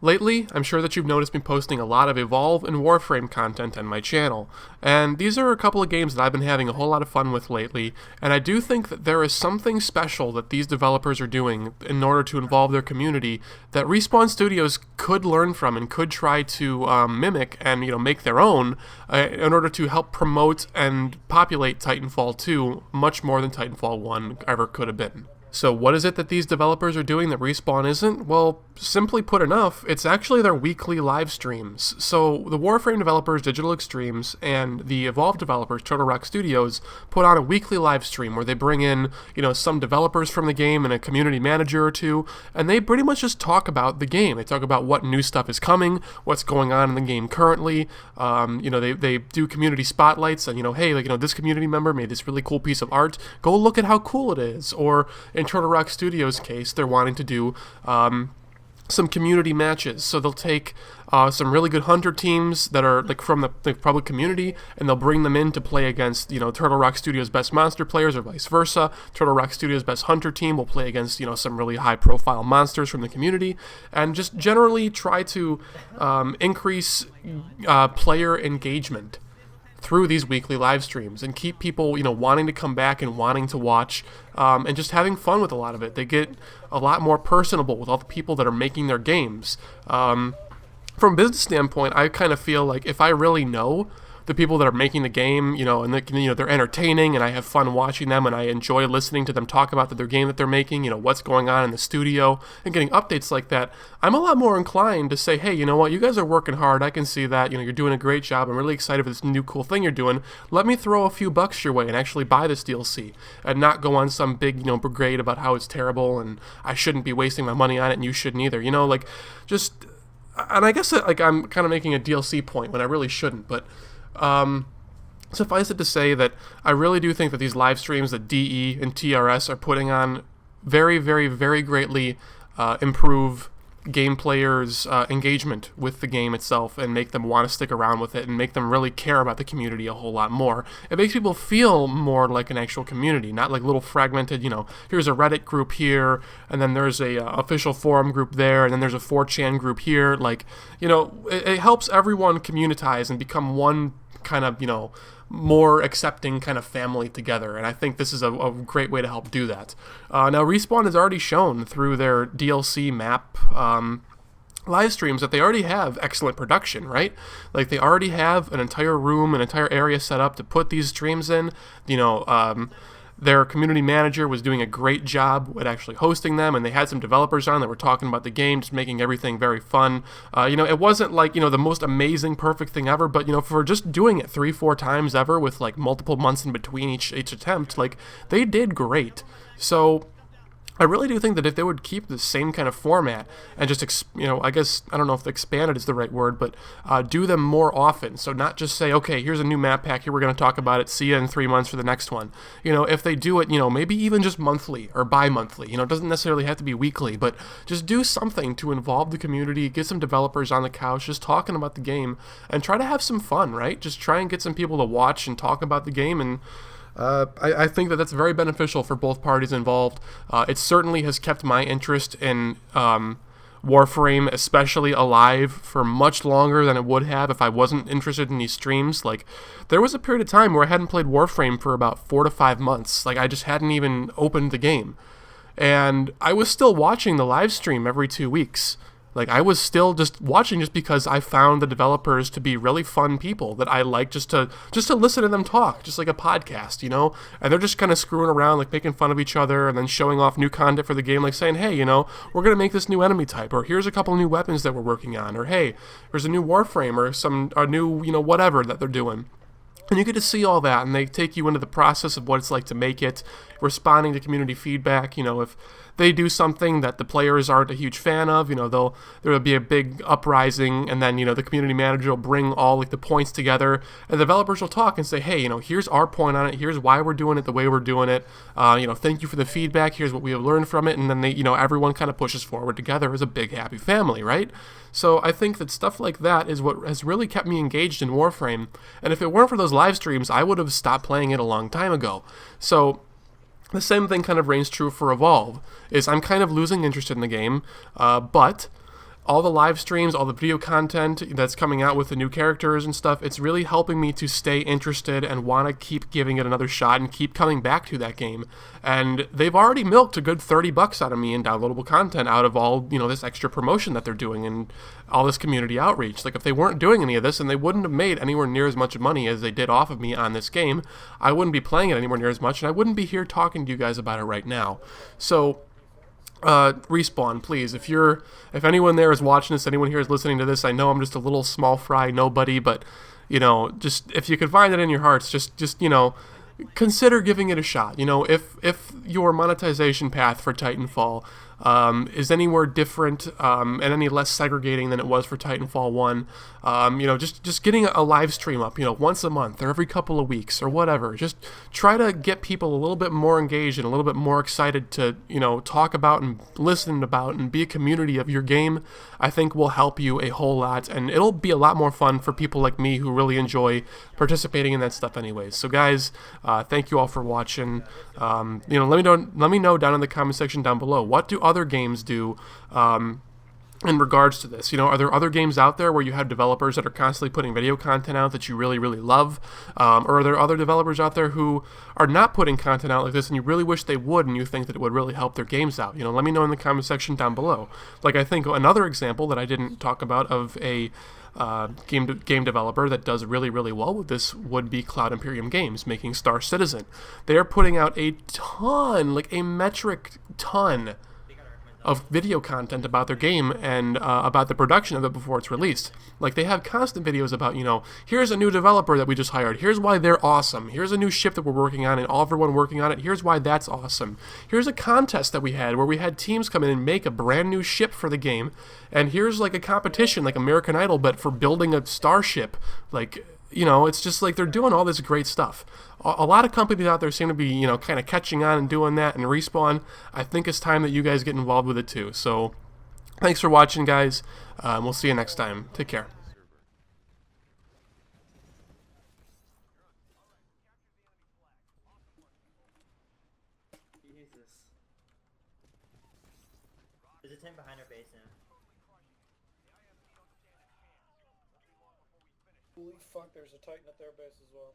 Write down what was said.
Lately, I'm sure that you've noticed me posting a lot of Evolve and Warframe content on my channel, and these are a couple of games that I've been having a whole lot of fun with lately, and I do think that there is something special that these developers are doing in order to involve their community that Respawn Studios could learn from and could try to mimic and make their own in order to help promote and populate Titanfall 2 much more than Titanfall 1 ever could have been. So what is it that these developers are doing that Respawn isn't? Well, simply put enough, it's actually their weekly live streams. So the Warframe developers, Digital Extremes, and the Evolve developers, Turtle Rock Studios, put on a weekly live stream where they bring in, some developers from the game and a community manager or two, and they pretty much just talk about the game. They talk about what new stuff is coming, what's going on in the game currently. They do community spotlights and, hey, this community member made this really cool piece of art. Go look at how cool it is. Or in Turtle Rock Studios' case, they're wanting to do some community matches. So they'll take some really good hunter teams that are from the public community, and they'll bring them in to play against Turtle Rock Studios' best monster players, or vice versa. Turtle Rock Studios' best hunter team will play against some really high-profile monsters from the community, and just generally try to increase player engagement through these weekly live streams and keep people, wanting to come back and wanting to watch and just having fun with a lot of it. They get a lot more personable with all the people that are making their games. From a business standpoint, I kind of feel like if I really know the people that are making the game, and they're entertaining, and I have fun watching them, and I enjoy listening to them talk about their game that they're making, what's going on in the studio, and getting updates like that, I'm a lot more inclined to say, hey, you know what, you guys are working hard, I can see that, you're doing a great job, I'm really excited for this new cool thing you're doing, let me throw a few bucks your way and actually buy this DLC, and not go on some big, brigade about how it's terrible, and I shouldn't be wasting my money on it, and you shouldn't either, just, and I guess that, I'm kind of making a DLC point when I really shouldn't, but suffice it to say that I really do think that these live streams that DE and TRS are putting on very, very, very greatly improve game players' engagement with the game itself and make them want to stick around with it and make them really care about the community a whole lot more. It makes people feel more like an actual community, not like little fragmented, here's a Reddit group here, and then there's a official forum group there, and then there's a 4chan group here. It helps everyone communitize and become one kind of, more accepting kind of family together, and I think this is a great way to help do that. Now, Respawn has already shown through their DLC map live streams that they already have excellent production, right? Like, they already have an entire room, an entire area set up to put these streams in. Their community manager was doing a great job at actually hosting them, and they had some developers on that were talking about the game, just making everything very fun. It wasn't like, the most amazing, perfect thing ever, but, for just doing it 3-4 times ever with, multiple months in between each attempt, they did great. So I really do think that if they would keep the same kind of format and just, I guess, I don't know if expanded is the right word, but do them more often. So not just say, okay, here's a new map pack, here we're going to talk about it, see you in 3 months for the next one. If they do it, maybe even just monthly or bi-monthly, it doesn't necessarily have to be weekly, but just do something to involve the community, get some developers on the couch, just talking about the game, and try to have some fun, right? Just try and get some people to watch and talk about the game, and I think that that's very beneficial for both parties involved. It certainly has kept my interest in Warframe especially alive for much longer than it would have if I wasn't interested in these streams. There was a period of time where I hadn't played Warframe for about 4 to 5 months. I just hadn't even opened the game. And I was still watching the live stream every 2 weeks. I was still just watching just because I found the developers to be really fun people that I like just to listen to them talk, just like a podcast, And they're just kind of screwing around, making fun of each other and then showing off new content for the game, saying, hey, we're going to make this new enemy type, or here's a couple new weapons that we're working on, or hey, there's a new Warframe, or a new, whatever that they're doing. And you get to see all that, and they take you into the process of what it's like to make it, responding to community feedback. If they do something that the players aren't a huge fan of, there will be a big uprising, and then, the community manager will bring all the points together, and the developers will talk and say, hey, here's our point on it, here's why we're doing it the way we're doing it, thank you for the feedback, here's what we have learned from it, and then everyone kind of pushes forward together as a big happy family, right? So I think that stuff like that is what has really kept me engaged in Warframe, and if it weren't for those live streams, I would have stopped playing it a long time ago. So the same thing kind of reigns true for Evolve, is I'm kind of losing interest in the game, but all the live streams, all the video content that's coming out with the new characters and stuff, it's really helping me to stay interested and want to keep giving it another shot and keep coming back to that game. And they've already milked a good $30 out of me in downloadable content out of all, this extra promotion that they're doing and all this community outreach. Like, if they weren't doing any of this, and they wouldn't have made anywhere near as much money as they did off of me on this game, I wouldn't be playing it anywhere near as much, and I wouldn't be here talking to you guys about it right now. So Respawn, please, if anyone there is watching this, anyone here is listening to this, I know I'm just a little small fry nobody, but just if you could find it in your hearts, just consider giving it a shot. If your monetization path for Titanfall is anywhere different and any less segregating than it was for Titanfall 1, just getting a live stream up, once a month or every couple of weeks or whatever. Just try to get people a little bit more engaged and a little bit more excited to, talk about and listen about and be a community of your game. I think will help you a whole lot, and it'll be a lot more fun for people like me who really enjoy participating in that stuff anyways. So guys, thank you all for watching. Let me know down in the comment section down below, what do other games do in regards to this? Are there other games out there where you have developers that are constantly putting video content out that you really, really love? Or are there other developers out there who are not putting content out like this and you really wish they would, and you think that it would really help their games out? Let me know in the comment section down below. Like, I think another example that I didn't talk about of a game developer that does really, really well with this would be Cloud Imperium Games, making Star Citizen. They are putting out a ton, like a metric ton of video content about their game and about the production of it before it's released. Like, they have constant videos about, here's a new developer that we just hired, here's why they're awesome, here's a new ship that we're working on and all of everyone working on it, here's why that's awesome, here's a contest that we had where we had teams come in and make a brand new ship for the game, and here's like a competition like American Idol but for building a starship. Like, it's just like they're doing all this great stuff. A lot of companies out there seem to be, kind of catching on and doing that, and Respawn, I think it's time that you guys get involved with it too. So, thanks for watching, guys. We'll see you next time. Take care. Jesus. There's a tank behind our base now. Holy fuck, there's a Titan at their base as well.